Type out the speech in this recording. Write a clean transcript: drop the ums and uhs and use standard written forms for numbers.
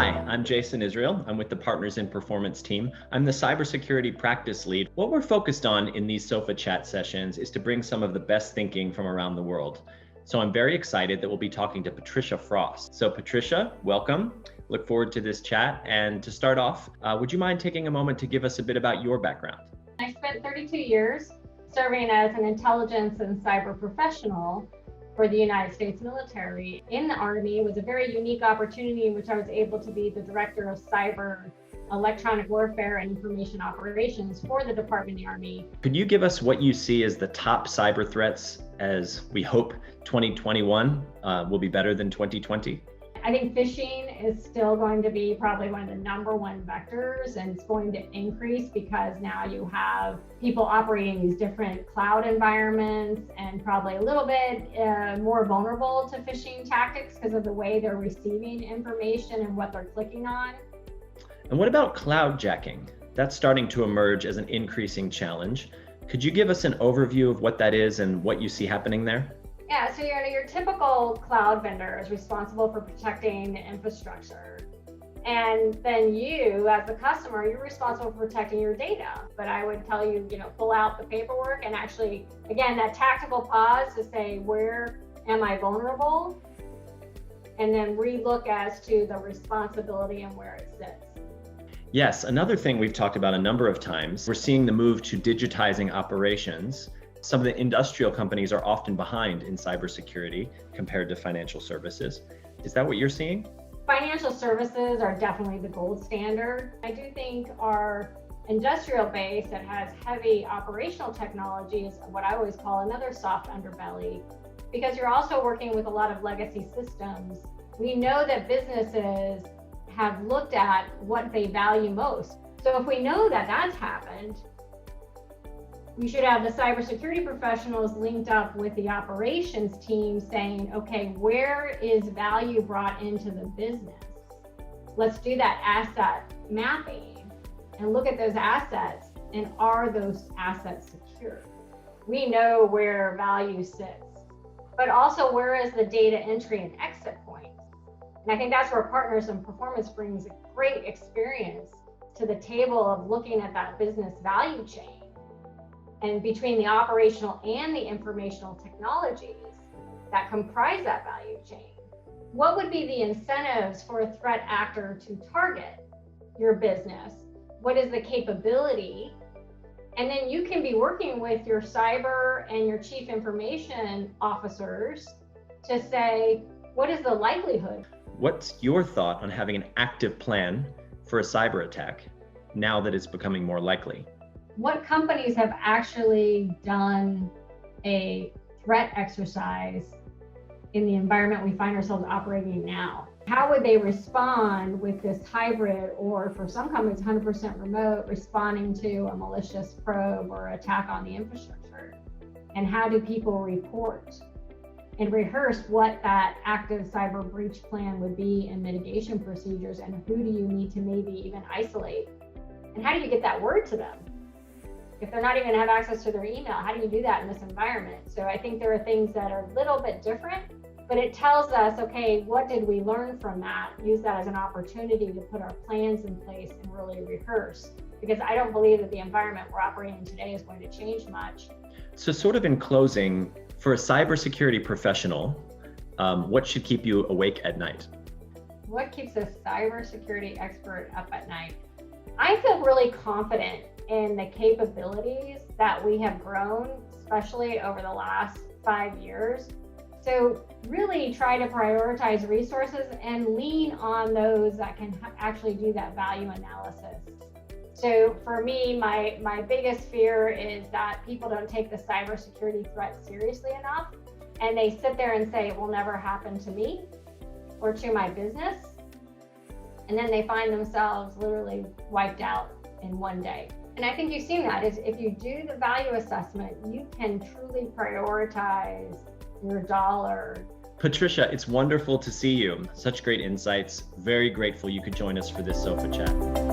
Hi, I'm Jason Israel. I'm with the Partners in Performance team. I'm the cybersecurity practice lead. What we're focused on in these SOFA chat sessions is to bring some of the best thinking from around the world. So I'm very excited that we'll be talking to Patricia Frost. So Patricia, welcome. Look forward to this chat. And to start off, would you mind taking a moment to give us a bit about your background? I spent 32 years serving as an intelligence and cyber professional for the United States military. In the Army, it was a very unique opportunity in which I was able to be the director of cyber, electronic warfare, and information operations for the Department of the Army. Could you give us what you see as the top cyber threats as we hope 2021 will be better than 2020? I think phishing is still going to be probably one of the number one vectors, and it's going to increase because now you have people operating these different cloud environments and probably a little bit more vulnerable to phishing tactics because of the way they're receiving information and what they're clicking on. And what about cloud jacking? That's starting to emerge as an increasing challenge. Could you give us an overview of what that is and what you see happening there? Yeah, so your typical cloud vendor is responsible for protecting the infrastructure. And then you, as the customer, you're responsible for protecting your data. But I would tell you, pull out the paperwork and actually, again, that tactical pause to say, where am I vulnerable? And then relook as to the responsibility and where it sits. Yes, another thing we've talked about a number of times, we're seeing the move to digitizing operations. Some of the industrial companies are often behind in cybersecurity compared to financial services. Is that what you're seeing? Financial services are definitely the gold standard. I do think our industrial base that has heavy operational technology is what I always call another soft underbelly, because you're also working with a lot of legacy systems. We know that businesses have looked at what they value most. So if we know that that's happened, we should have the cybersecurity professionals linked up with the operations team saying, okay, where is value brought into the business? Let's do that asset mapping and look at those assets, and are those assets secure? We know where value sits, but also where is the data entry and exit points? And I think that's where Partners in Performance brings a great experience to the table of looking at that business value chain. And between the operational and the informational technologies that comprise that value chain, what would be the incentives for a threat actor to target your business? What is the capability? And then you can be working with your cyber and your chief information officers to say, what is the likelihood? What's your thought on having an active plan for a cyber attack now that it's becoming more likely? What companies have actually done a threat exercise in the environment we find ourselves operating now? How would they respond with this hybrid, or for some companies 100% remote, responding to a malicious probe or attack on the infrastructure? And how do people report and rehearse what that active cyber breach plan would be and mitigation procedures, and who do you need to maybe even isolate? And how do you get that word to them? If they're not even gonna have access to their email, how do you do that in this environment? So I think there are things that are a little bit different, but it tells us, okay, what did we learn from that? Use that as an opportunity to put our plans in place and really rehearse, because I don't believe that the environment we're operating in today is going to change much. So sort of in closing, for a cybersecurity professional, what should keep you awake at night? What keeps a cybersecurity expert up at night? I feel really confident in the capabilities that we have grown, especially over the last 5 years. So really try to prioritize resources and lean on those that can actually do that value analysis. So for me, my biggest fear is that people don't take the cybersecurity threat seriously enough, and they sit there and say, it will never happen to me or to my business. And then they find themselves literally wiped out in one day. And I think you've seen that is if you do the value assessment, you can truly prioritize your dollar. Patricia, it's wonderful to see you. Such great insights. Very grateful you could join us for this SOFA chat.